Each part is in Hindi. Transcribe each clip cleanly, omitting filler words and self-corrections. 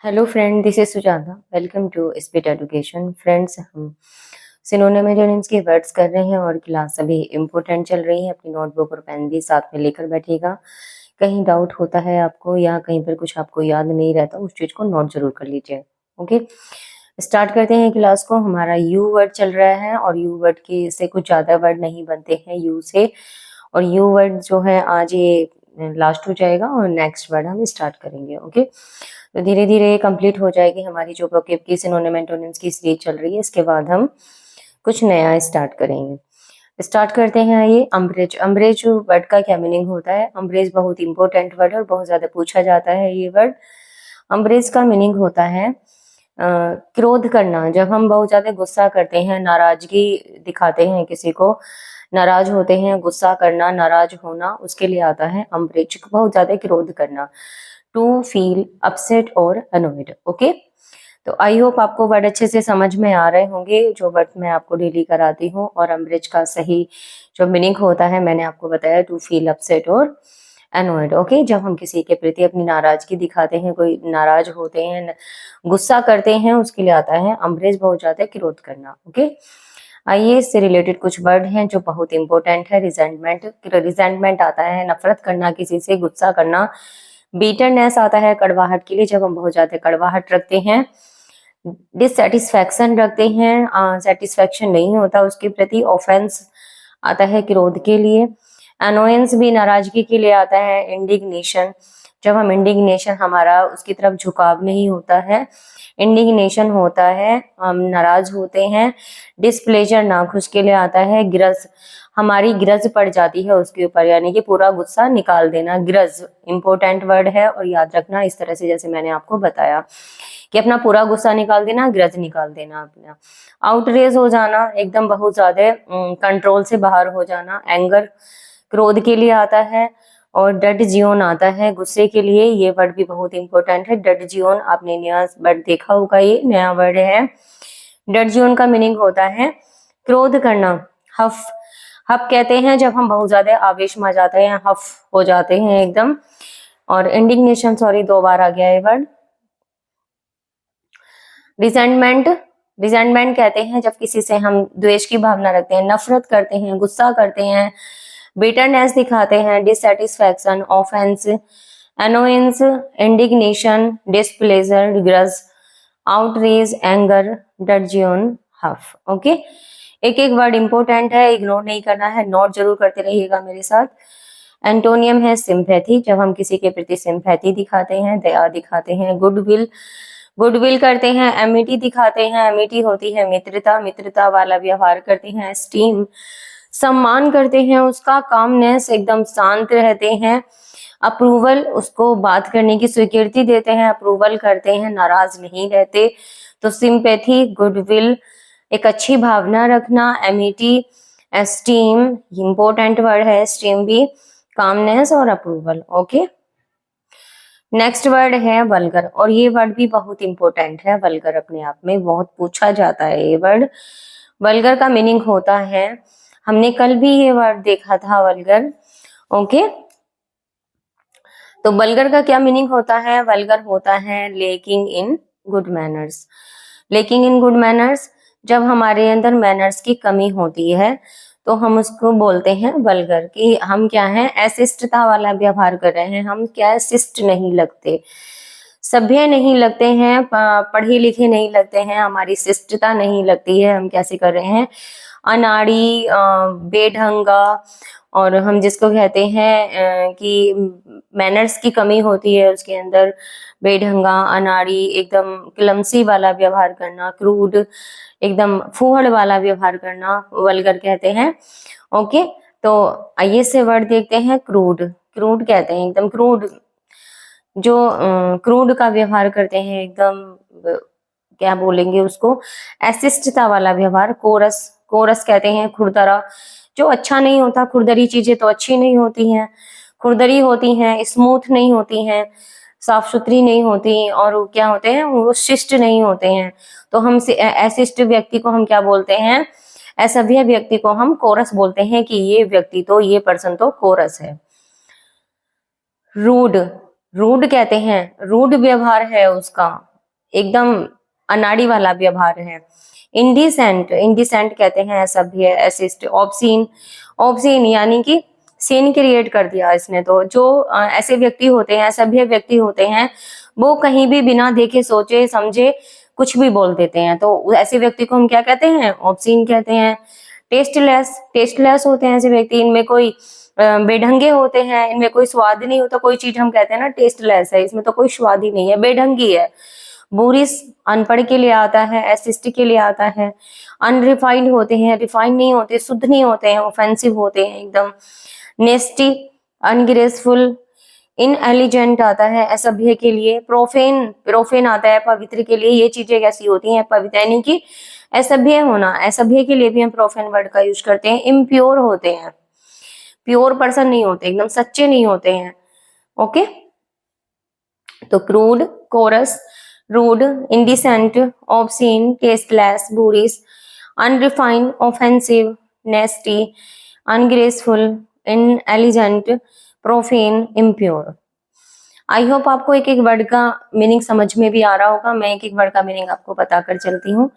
Hello friend, this is Sujata. Welcome to speed education. Friends, हम सिनोनिम एंटोनिम्स के वर्ड्स कर रहे हैं और क्लास अभी इम्पोर्टेंट चल रही है। अपनी नोटबुक और पेन भी साथ में लेकर बैठिएगा। कहीं डाउट होता है आपको या कहीं पर कुछ आपको याद नहीं रहता, उस चीज को नोट जरूर कर लीजिए। ओके, स्टार्ट करते हैं क्लास को। हमारा यू वर्ड चल रहा है और यू वर्ड के से कुछ ज्यादा वर्ड नहीं बनते हैं यू से, और यू वर्ड जो है आज ये लास्ट हो जाएगा और नेक्स्ट वर्ड हम स्टार्ट करेंगे। ओके, तो धीरे धीरे कंप्लीट हो जाएगी हमारी जो वोकैब की सिनोनिम एंटोनिम्स की सीरीज चल रही है। इसके बाद हम कुछ नया स्टार्ट करेंगे। स्टार्ट करते हैं। ये अम्ब्रेज। अम्ब्रेज वर्ड का क्या मीनिंग होता है? अम्ब्रेज बहुत इंपॉर्टेंट वर्ड है और बहुत ज्यादा पूछा जाता है ये वर्ड। अम्ब्रेज का मीनिंग होता है क्रोध करना। जब हम बहुत ज्यादा गुस्सा करते हैं, नाराजगी दिखाते हैं, किसी को नाराज होते हैं, गुस्सा करना, नाराज होना, उसके लिए आता है अम्ब्रेज। बहुत ज्यादा क्रोध करना, टू फील अपसेट और अनोयड। ओके, तो आई होप आपको वर्ड अच्छे से समझ में आ रहे होंगे, जो वर्ड मैं आपको डेली कराती हूँ। और अम्ब्रेज का सही जो मीनिंग होता है मैंने आपको बताया, टू फील अपसेट और एनोयड। ओके, जब हम किसी के प्रति अपनी नाराजगी दिखाते हैं, कोई नाराज होते हैं, गुस्सा करते हैं, उसके लिए आता है अम्ब्रेज, बहुत ज्यादा क्रोध करना। ओके, आइए इससे रिलेटेड कुछ वर्ड हैं जो बहुत इंपॉर्टेंट है। रिजेंटमेंट। रिजेंटमेंट आता है नफरत करना, किसी से गुस्सा करना। बीटरनेस आता है कड़वाहट के लिए, जब हम बहुत ज्यादा कड़वाहट रखते हैं। डिससेटिस्फैक्शन रखते हैं, सेटिस्फैक्शन नहीं होता उसके प्रति। ऑफेंस आता है क्रोध के लिए। अनोयंस भी नाराजगी के लिए आता है। इंडिग्नेशन, जब हम इंडिग्नेशन, हमारा उसकी तरफ झुकाव नहीं होता है, इंडिग्नेशन होता है, हम नाराज होते हैं। डिस्प्लेजर नाखुश के लिए आता है। ग्रज, हमारी ग्रज पड़ जाती है उसके ऊपर, यानी कि पूरा गुस्सा निकाल देना। ग्रज इंपॉर्टेंट वर्ड है और याद रखना इस तरह से, जैसे मैंने आपको बताया कि अपना पूरा गुस्सा निकाल देना, ग्रज निकाल देना अपना। आउटरेज हो जाना, एकदम बहुत ज्यादा कंट्रोल से बाहर हो जाना। एंगर क्रोध के लिए आता है। और डट जियोन आता है गुस्से के लिए। ये वर्ड भी बहुत इंपॉर्टेंट है। डट जियोन, आपने नया वर्ड देखा होगा, ये नया वर्ड है। डट जियोन का मीनिंग होता है क्रोध करना। हफ, हफ कहते हैं जब हम बहुत ज्यादा आवेश में आ जाते हैं, हफ हो जाते हैं एकदम। और इंडिग्नेशन, सॉरी 2 बार आ गया ये वर्ड। रिजेंटमेंट। रिजेंटमेंट कहते हैं जब किसी से हम द्वेष की भावना रखते हैं, नफरत करते हैं, गुस्सा करते हैं, बिटरनेस दिखाते हैं। Dissatisfaction, offence, annoyance, indignation, displeasure, grudge, outrage, anger, dudgeon, huff. Okay, एक एक वर्ड इंपॉर्टेंट है, इग्नोर नहीं करना है, नोट जरूर करते रहिएगा मेरे साथ। एंटोनियम है सिंपैथी, जब हम किसी के प्रति सिंपैथी दिखाते हैं, दया दिखाते हैं। गुडविल, गुडविल करते हैं। एमिटी दिखाते हैं, एमिटी होती है मित्रता, मित्रता वाला व्यवहार करते हैं। स्टीम, सम्मान करते हैं उसका। कामनेस, एकदम शांत रहते हैं। अप्रूवल, उसको बात करने की स्वीकृति देते हैं, अप्रूवल करते हैं, नाराज नहीं रहते। तो सिंपैथी, गुडविल, एक अच्छी भावना रखना। एमिटी, एस्टीम, इंपॉर्टेंट वर्ड है एस्टीम भी, कामनेस और अप्रूवल। ओके, नेक्स्ट वर्ड है वल्गर, और ये वर्ड भी बहुत इंपॉर्टेंट है। वल्गर अपने आप में बहुत पूछा जाता है ये वर्ड। वल्गर का मीनिंग होता है, हमने कल भी ये वर्ड देखा था वल्गर। ओके, तो वल्गर का क्या मीनिंग होता है? वल्गर होता है lacking in good manners. Lacking in good manners, जब हमारे अंदर मैनर्स की कमी होती है तो हम उसको बोलते हैं वल्गर, कि हम क्या है, अशिष्टता वाला व्यवहार कर रहे हैं, हम क्या शिष्ट नहीं लगते, सभ्य नहीं लगते हैं, पढ़े लिखे नहीं लगते हैं, हमारी शिष्टता नहीं लगती है। हम कैसे कर रहे हैं, अनाड़ी, बेढंगा, और हम जिसको कहते हैं कि मैनर्स की कमी होती है उसके अंदर, बेढंगा, अनाड़ी, एकदम क्लमसी वाला व्यवहार करना, क्रूड, एकदम फूहड़ वाला व्यवहार करना, वल्गर कहते हैं। ओके, तो आइए से वर्ड देखते हैं। क्रूड, क्रूड कहते हैं एकदम क्रूड, जो क्रूड का व्यवहार करते हैं, एकदम क्या बोलेंगे उसको, अशिष्टता वाला व्यवहार। कोरस, कोरस कहते हैं खुरदरा, जो अच्छा नहीं होता। खुरदरी चीजें तो अच्छी नहीं होती हैं, खुरदरी होती हैं, स्मूथ नहीं होती हैं, साफ सुथरी नहीं होती, और वो क्या होते हैं, वो शिष्ट नहीं होते हैं। तो हम अशिष्ट व्यक्ति को हम क्या बोलते हैं, असभ्य व्यक्ति को हम कोरस बोलते हैं, कि ये व्यक्ति तो, ये पर्सन तो कोरस है। रूड, रूड कहते हैं, रूड व्यवहार है उसका, एकदम अनाड़ी वाला व्यवहार है। इंडिसेंट, इंडिसेंट कहते हैं असभ्य, असिस्ट, ऑब्सीन, ऑब्सीन यानी कि सीन क्रिएट कर दिया इसने। तो जो ऐसे व्यक्ति होते हैं, असभ्य व्यक्ति होते हैं, वो कहीं भी बिना देखे सोचे समझे कुछ भी बोल देते हैं, तो ऐसे व्यक्ति को हम क्या कहते हैं? ऑब्सीन कहते हैं। टेस्टलेस, टेस्टलेस होते हैं ऐसे व्यक्ति, इनमें कोई बेढंगे होते हैं, इनमें कोई स्वाद नहीं होता। कोई चीज हम कहते हैं ना टेस्टलेस है, इसमें तो कोई स्वाद ही नहीं है, बेढंगी है। बोरिस अनपढ़ के लिए आता है, एसिस्ट के लिए आता है। अनरिफाइंड होते हैं, रिफाइंड नहीं होते, शुद्ध नहीं होते हैं, ऑफेंसिव होते हैं एकदम। नेस्टी, अनग्रेसफुल, इनएलिजेंट आता है असभ्य के लिए। प्रोफेन, प्रोफेन आता है पवित्र के लिए। ये चीजें कैसी होती हैं? पवित्र यानी कि असभ्य होना। असभ्य के लिए भी हम प्रोफेन वर्ड का यूज करते हैं। इम्प्योर होते हैं, प्योर पर्सन नहीं होते, एकदम सच्चे नहीं होते हैं। ओके, तो crude, coarse, rude, indecent, obscene, tasteless, boorish, unrefined, offensive, nasty, ungraceful, inelegant, profane, impure. I hope आपको एक एक वर्ड का मीनिंग समझ में भी आ रहा होगा। मैं एक एक वर्ड का मीनिंग आपको बताकर चलती हूँ,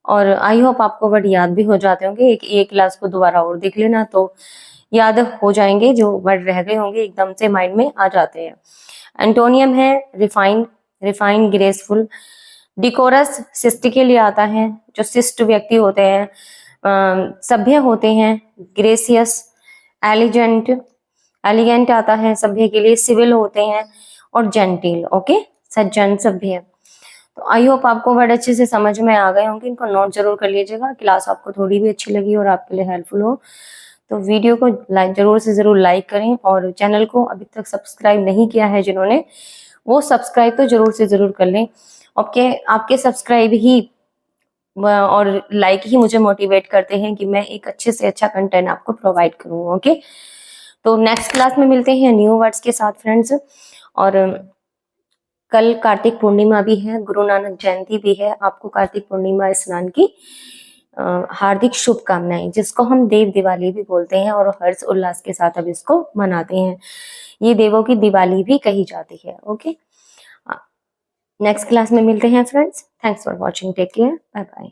और आई होप आपको वर्ड याद भी हो जाते होंगे। एक क्लास को दोबारा और देख लेना तो याद हो जाएंगे, जो वर्ड रह गए होंगे एकदम से माइंड में आ जाते हैं। एंटोनियम है रिफाइंड, रिफाइंड, ग्रेसफुल। डिकोरस शिष्ट के लिए आता है, जो शिष्ट व्यक्ति होते हैं, सभ्य होते हैं। ग्रेसियस, एलिजेंट, एलिगेंट आता है सभ्य के लिए। सिविल होते हैं, और जेंटिल, ओके, सज्जन, सभ्य। तो आई होप आपको वर्ड अच्छे से समझ में आ गए होंगे। इनको नोट जरूर कर लीजिएगा। क्लास आपको थोड़ी भी अच्छी लगी और आपके लिए हेल्पफुल हो तो वीडियो को जरूर से जरूर लाइक करें, और चैनल को अभी तक सब्सक्राइब नहीं किया है जिन्होंने, वो सब्सक्राइब तो जरूर से जरूर कर लें। आपके सब्सक्राइब ही और लाइक ही मुझे मोटिवेट करते हैं कि मैं एक अच्छे से अच्छा कंटेंट आपको प्रोवाइड करूँ। ओके, तो नेक्स्ट क्लास में मिलते हैं न्यू वर्ड्स के साथ फ्रेंड्स। और कल कार्तिक पूर्णिमा भी है, गुरु नानक जयंती भी है। आपको कार्तिक पूर्णिमा स्नान की हार्दिक शुभकामनाएं, जिसको हम देव दिवाली भी बोलते हैं, और हर्ष उल्लास के साथ अब इसको मनाते हैं। ये देवों की दिवाली भी कही जाती है। ओके, नेक्स्ट क्लास में मिलते हैं friends. Thanks for watching, take care, bye bye.